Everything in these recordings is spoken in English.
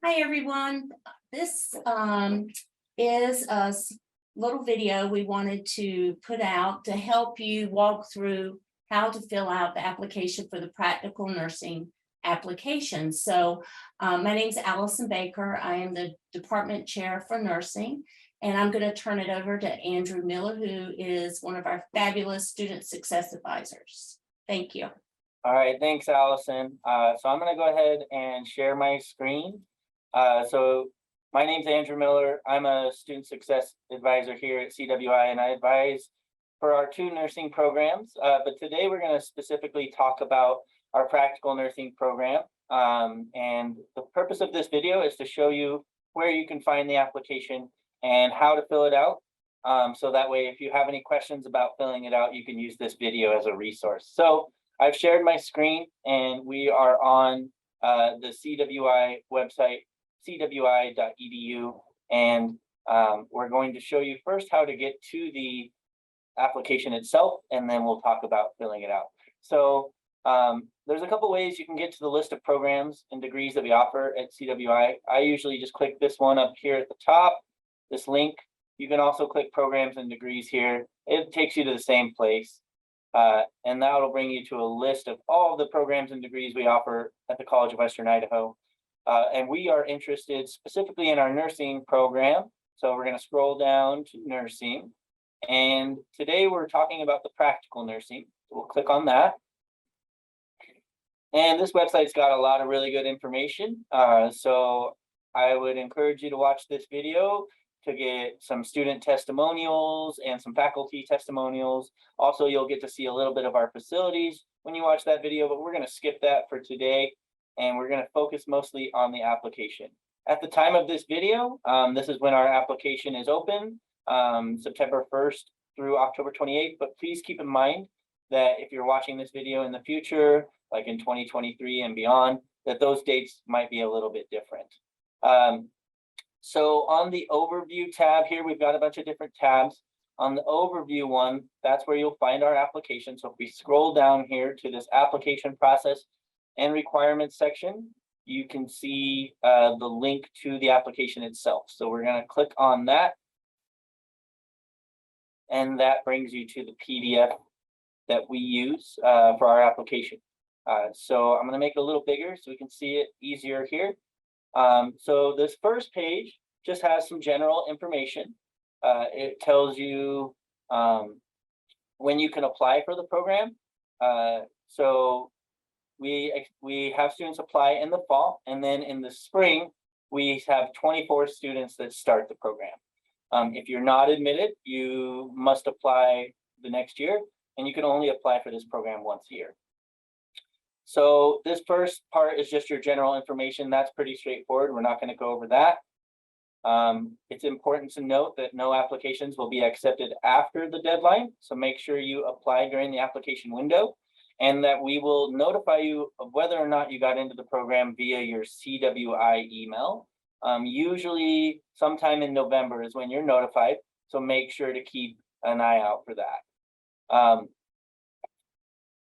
Hi, everyone. This is a little video we wanted to put out to help you walk through how to fill out the application for the practical nursing application. So my name is Allison Baker. I am the department chair for nursing, and I'm going to turn it over to Andrew Miller, who is one of our fabulous student success advisors. Thank you. All right, thanks, Allison. So I'm going to go ahead and share my screen. So my name's Andrew Miller. I'm a student success advisor here at CWI, and I advise for our two nursing programs. But today we're going to specifically talk about our practical nursing program. And the purpose of this video is to show you where you can find the application and how to fill it out. So that way, if you have any questions about filling it out, you can use this video as a resource. So I've shared my screen, and we are on the CWI website, cwi.edu, and we're going to show you first how to get to the application itself, and then we'll talk about filling it out. So there's a couple ways you can get to the list of programs and degrees that we offer at CWI. I usually just click this one up here at the top, this link. You can also click programs and degrees here. It takes you to the same place. And that'll bring you to a list of all of the programs and degrees we offer at the College of Western Idaho. And we are interested specifically in our nursing program. So we're going to scroll down to nursing. And today we're talking about the practical nursing. So we'll click on that. And this website's got a lot of really good information. So I would encourage you to watch this video to get some student testimonials and some faculty testimonials. Also, you'll get to see a little bit of our facilities when you watch that video, but we're going to skip that for today, and we're going to focus mostly on the application. At the time of this video, this is when our application is open, September 1st through October 28th, but please keep in mind that if you're watching this video in the future, like in 2023 and beyond, that those dates might be a little bit different. So on the overview tab here, we've got a bunch of different tabs. On the overview one, that's where you'll find our application. So if we scroll down here to this application process and requirements section, you can see the link to the application itself. So we're going to click on that. And that brings you to the PDF that we use for our application. So I'm going to make it a little bigger so we can see it easier here. So this first page just has some general information. It tells you when you can apply for the program. So we have students apply in the fall, and then in the spring, we have 24 students that start the program. If you're not admitted, you must apply the next year, and you can only apply for this program once a year. So this first part is just your general information. That's pretty straightforward. We're not going to go over that. It's important to note that no applications will be accepted after the deadline. So make sure you apply during the application window, and that we will notify you of whether or not you got into the program via your CWI email. Usually sometime in November is when you're notified. So make sure to keep an eye out for that.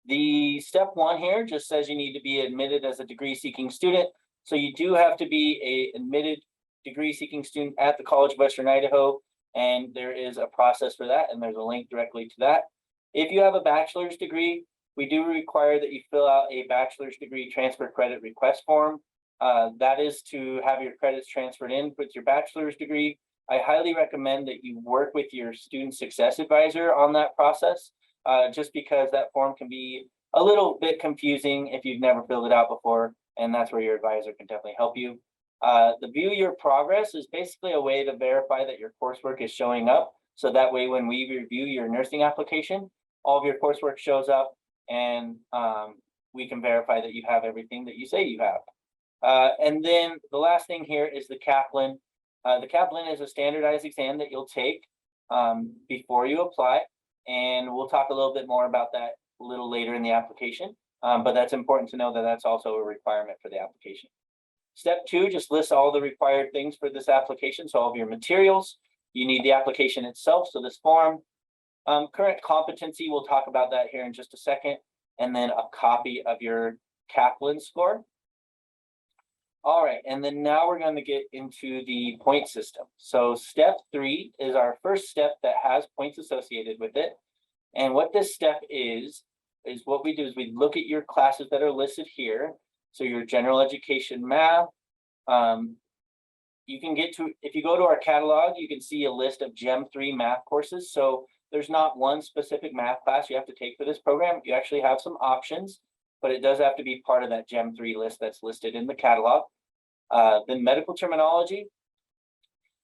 The step one here just says you need to be admitted as a degree-seeking student. So you do have to be an admitted degree-seeking student at the College of Western Idaho, and there is a process for that, and there's a link directly to that. If you have a bachelor's degree, we do require that you fill out a bachelor's degree transfer credit request form. That is to have your credits transferred in with your bachelor's degree. I highly recommend that you work with your student success advisor on that process. Just because that form can be a little bit confusing if you've never filled it out before, and that's where your advisor can definitely help you. The view your progress is basically a way to verify that your coursework is showing up. So that way, when we review your nursing application, all of your coursework shows up, and we can verify that you have everything that you say you have. And then the last thing here is the Kaplan. The Kaplan is a standardized exam that you'll take before you apply. And we'll talk a little bit more about that a little later in the application. But that's important to know that that's also a requirement for the application. Step two just lists all the required things for this application. So all of your materials, you need the application itself. So this form, current competency, we'll talk about that here in just a second. And then a copy of your Kaplan score. All right, and then now we're going to get into the point system. So step 3 is our first step that has points associated with it. And what this step is what we do is we look at your classes that are listed here. So your general education math. You can get to, if you go to our catalog, you can see a list of Gem 3 math courses. So there's not one specific math class you have to take for this program. You actually have some options, but it does have to be part of that Gem 3 list that's listed in the catalog. Then medical terminology.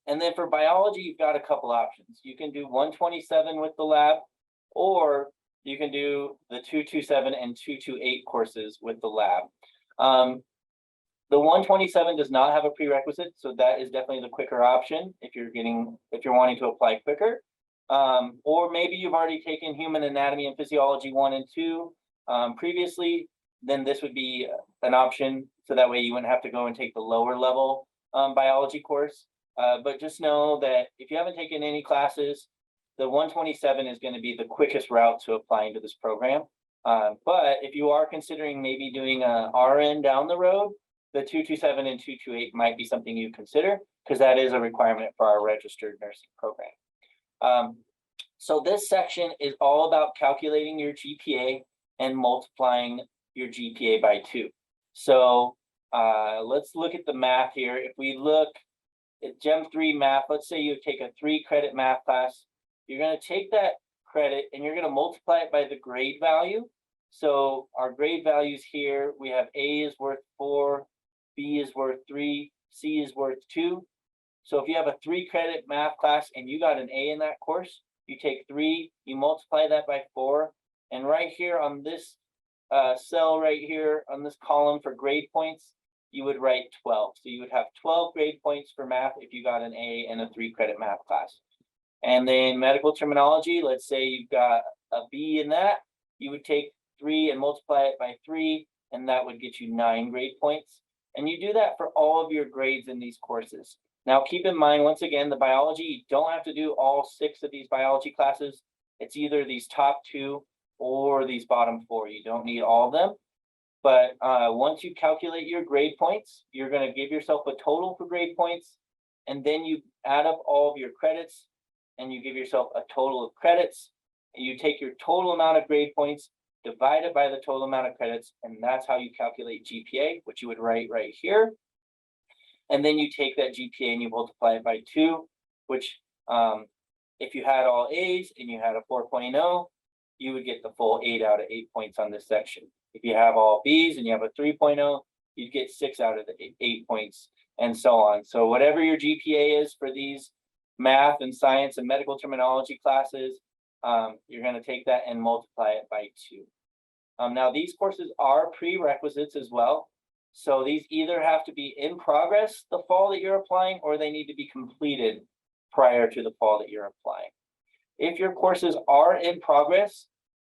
And then for biology, you've got a couple options. You can do 127 with the lab, or you can do the 227 and 228 courses with the lab. The 127 does not have a prerequisite, so that is definitely the quicker option if you're wanting to apply quicker. Or maybe you've already taken human anatomy and physiology 1 and 2 previously, then this would be an option. So that way you wouldn't have to go and take the lower level biology course. But just know that if you haven't taken any classes, the 127 is going to be the quickest route to applying to this program. But if you are considering maybe doing a RN down the road, the 227 and 228 might be something you consider, because that is a requirement for our registered nursing program. So this section is all about calculating your GPA and multiplying your GPA by 2. So let's look at the math here. If we look at Gem 3 math, let's say you take a 3-credit math class, you're going to take that credit and you're going to multiply it by the grade value. So our grade values here, we have A is worth 4, B is worth 3, C is worth 2. So if you have a 3-credit math class and you got an A in that course, you take 3, you multiply that by 4, and right here on this cell right here on this column for grade points, you would write 12. So you would have 12 grade points for math if you got an A in a 3-credit math class. And then medical terminology, let's say you've got a B in that, you would take 3 and multiply it by 3, and that would get you 9 grade points. And you do that for all of your grades in these courses. Now, keep in mind, once again, the biology, you don't have to do all 6 of these biology classes. It's either these top 2 or these bottom 4. You don't need all of them. But once you calculate your grade points, you're going to give yourself a total for grade points. And then you add up all of your credits and you give yourself a total of credits. And you take your total amount of grade points, divide it by the total amount of credits. And that's how you calculate GPA, which you would write right here. And then you take that GPA and you multiply it by 2, which if you had all A's and you had a 4.0, you would get the full 8 out of 8 points on this section. If you have all B's and you have a 3.0, you'd get 6 out of the 8 points, and so on. So whatever your GPA is for these math and science and medical terminology classes, you're going to take that and multiply it by 2. Now, these courses are prerequisites as well. So these either have to be in progress the fall that you're applying, or they need to be completed prior to the fall that you're applying. If your courses are in progress,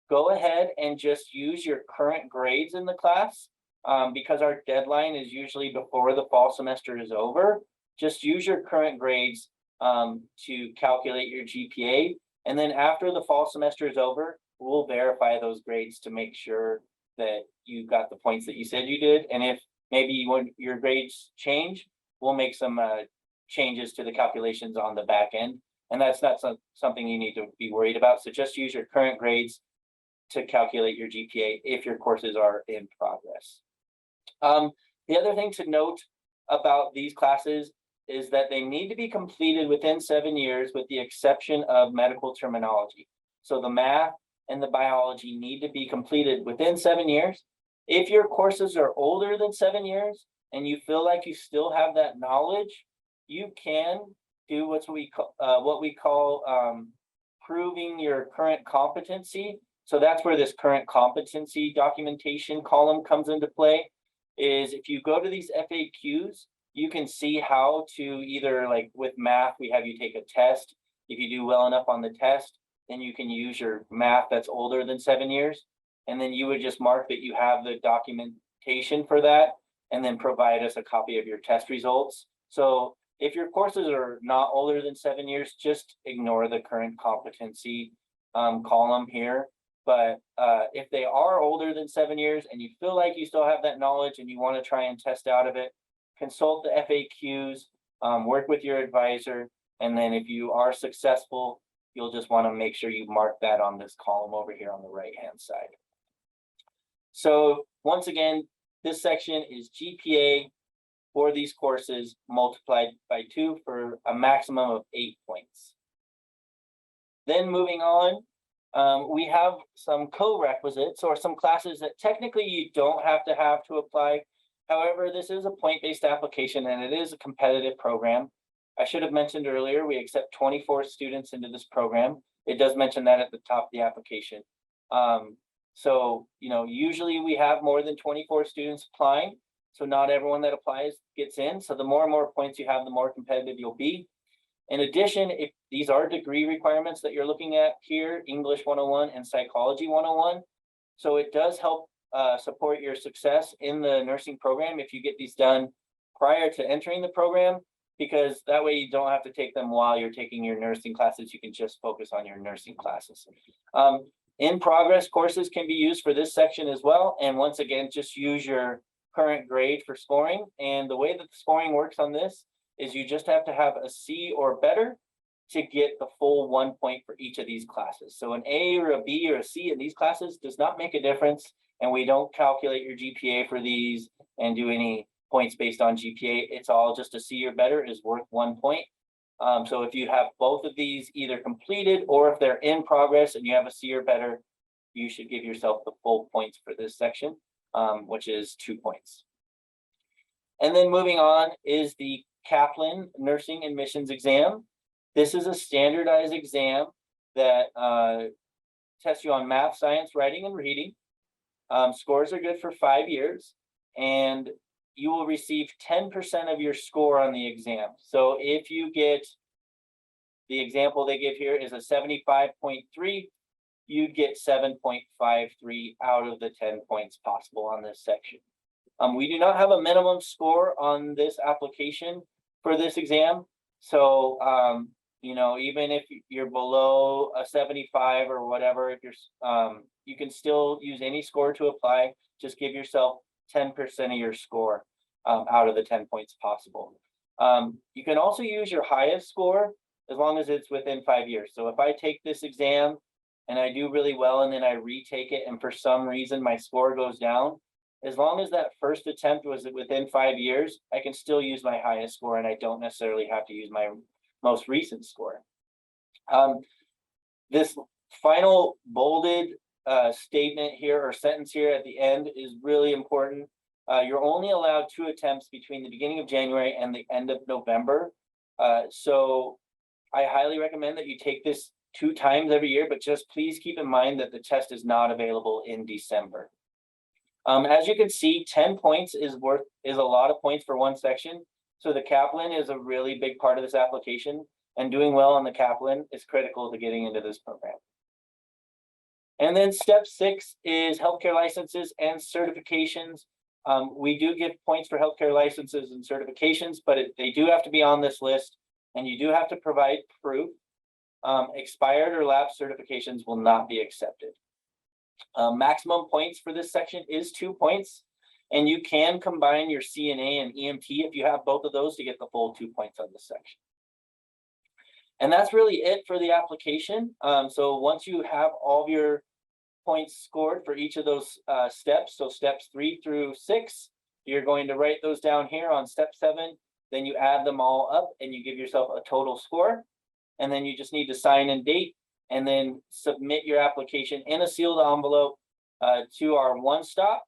go ahead and just use your current grades in the class, because our deadline is usually before the fall semester is over. Just use your current grades to calculate your GPA. And then after the fall semester is over, we'll verify those grades to make sure that you got the points that you said you did. And if maybe when your grades change, we'll make some changes to the calculations on the back end. And that's not something you need to be worried about. So just use your current grades to calculate your GPA if your courses are in progress. The other thing to note about these classes is that they need to be completed within 7 years, with the exception of medical terminology. So the math and the biology need to be completed within 7 years. If your courses are older than 7 years and you feel like you still have that knowledge, you can do what we call proving your current competency. So that's where this current competency documentation column comes into play. Is if you go to these FAQs, you can see how to either, like with math, we have you take a test. If you do well enough on the test, then you can use your math that's older than 7 years. And then you would just mark that you have the documentation for that, and then provide us a copy of your test results. So if your courses are not older than 7 years, just ignore the current competency column here. But if they are older than 7 years and you feel like you still have that knowledge and you want to try and test out of it, consult the FAQs, work with your advisor, and then if you are successful, you'll just want to make sure you mark that on this column over here on the right-hand side. So once again, this section is GPA for these courses multiplied by 2 for a maximum of 8 points. Then moving on, we have some co-requisites or some classes that technically you don't have to apply. However, this is a point-based application and it is a competitive program. I should have mentioned earlier, we accept 24 students into this program. It does mention that at the top of the application. So, usually we have more than 24 students applying. So not everyone that applies gets in. So the more and more points you have, the more competitive you'll be. In addition, if these are degree requirements that you're looking at here, English 101 and Psychology 101. So it does help support your success in the nursing program if you get these done prior to entering the program, because that way you don't have to take them while you're taking your nursing classes. You can just focus on your nursing classes. In progress courses can be used for this section as well. And once again, just use your current grade for scoring. And the way that the scoring works on this is you just have to have a C or better to get the full 1 point for each of these classes. So an A or a B or a C in these classes does not make a difference. And we don't calculate your GPA for these and do any points based on GPA. It's all just a C or better is worth 1 point. So if you have both of these either completed or if they're in progress and you have a C or better, you should give yourself the full points for this section, which is 2 points. And then moving on is the Kaplan Nursing Admissions Exam. This is a standardized exam that tests you on math, science, writing, and reading. Scores are good for 5 years, and you will receive 10% of your score on the exam. So if you get, the example they give here is a 75.3, you'd get 7.53 out of the 10 points possible on this section. We do not have a minimum score on this application for this exam. So, even if you're below a 75 or whatever, if you're, you can still use any score to apply. Just give yourself 10% of your score out of the 10 points possible. You can also use your highest score as long as it's within 5 years. So if I take this exam and I do really well and then I retake it and for some reason my score goes down, as long as that first attempt was within 5 years, I can still use my highest score and I don't necessarily have to use my most recent score. This final bolded statement here or sentence here at the end is really important. You're only allowed 2 attempts between the beginning of January and the end of November. So I highly recommend that you take this 2 times every year, but just please keep in mind that the test is not available in December. As you can see, 10 points is a lot of points for one section. So the Kaplan is a really big part of this application, and doing well on the Kaplan is critical to getting into this program. And then step 6 is healthcare licenses and certifications. We do give points for healthcare licenses and certifications, but they do have to be on this list, and you do have to provide proof. Expired or lapsed certifications will not be accepted. Maximum points for this section is 2 points, and you can combine your CNA and EMT if you have both of those to get the full 2 points on this section. And that's really it for the application. So once you have all of your points scored for each of those steps, so steps 3 through 6, you're going to write those down here on step 7, then you add them all up and you give yourself a total score, and then you just need to sign and date and then submit your application in a sealed envelope to our one-stop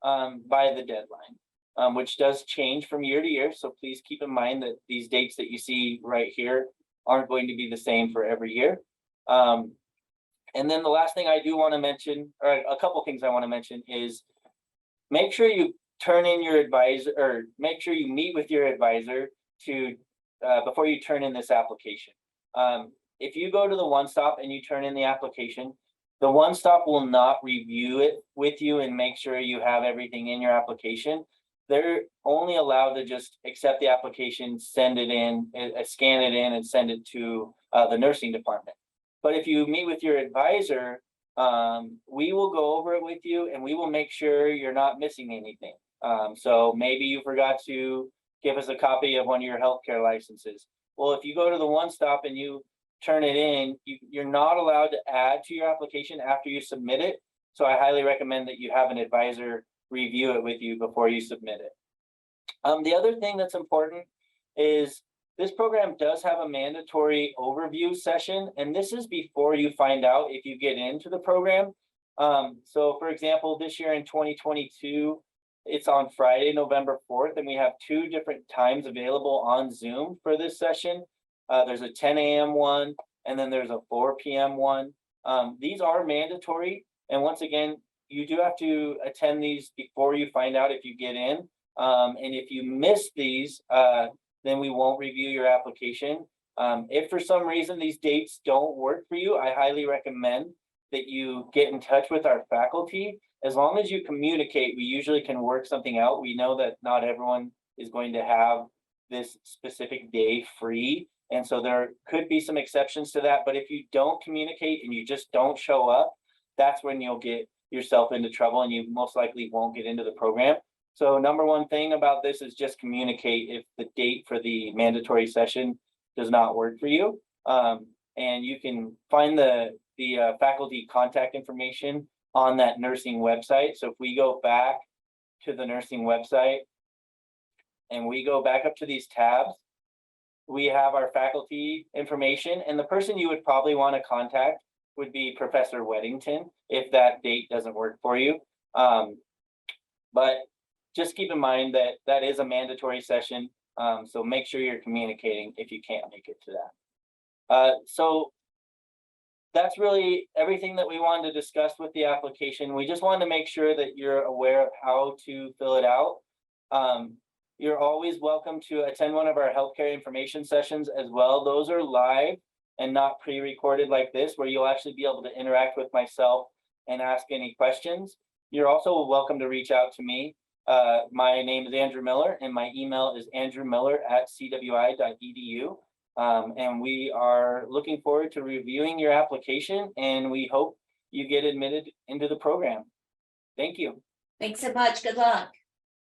by the deadline, which does change from year to year. So please keep in mind that these dates that you see right here aren't going to be the same for every year. And then the last thing I do want to mention, or a couple things I want to mention, is make sure you turn in your advisor, or make sure you meet with your advisor to before you turn in this application. If you go to the one-stop and you turn in the application, the one-stop will not review it with you and make sure you have everything in your application. They're only allowed to just accept the application, send it in, scan it in, and send it to the nursing department. But if you meet with your advisor, we will go over it with you and we will make sure you're not missing anything. So maybe you forgot to give us a copy of one of your healthcare licenses. Well, if you go to the one stop and you turn it in, you're not allowed to add to your application after you submit it. So I highly recommend that you have an advisor review it with you before you submit it. The other thing that's important is this program does have a mandatory overview session, and this is before you find out if you get into the program. So for example, this year in 2022, it's on Friday, November 4th, and we have 2 different times available on Zoom for this session. There's a 10 a.m. one, and then there's a 4 p.m. one. These are mandatory, and once again, you do have to attend these before you find out if you get in. And if you miss these, then we won't review your application. If for some reason these dates don't work for you, I highly recommend that you get in touch with our faculty. As long as you communicate, we usually can work something out. We know that not everyone is going to have this specific day free. And so there could be some exceptions to that. But if you don't communicate and you just don't show up, that's when you'll get yourself into trouble and you most likely won't get into the program. So number one thing about this is just communicate if the date for the mandatory session does not work for you. And you can find the faculty contact information on that nursing website. So if we go back to the nursing website and we go back up to these tabs, we have our faculty information, and the person you would probably want to contact would be Professor Weddington if that date doesn't work for you. But just keep in mind that that is a mandatory session. So make sure you're communicating if you can't make it to that. So that's really everything that we wanted to discuss with the application. We just wanted to make sure that you're aware of how to fill it out. You're always welcome to attend one of our healthcare information sessions as well. Those are live and not pre-recorded like this, where you'll actually be able to interact with myself and ask any questions. You're also welcome to reach out to me. My name is Andrew Miller, and my email is andrewmiller@cwi.edu. And we are looking forward to reviewing your application, and we hope you get admitted into the program. Thank you. Thanks so much. Good luck.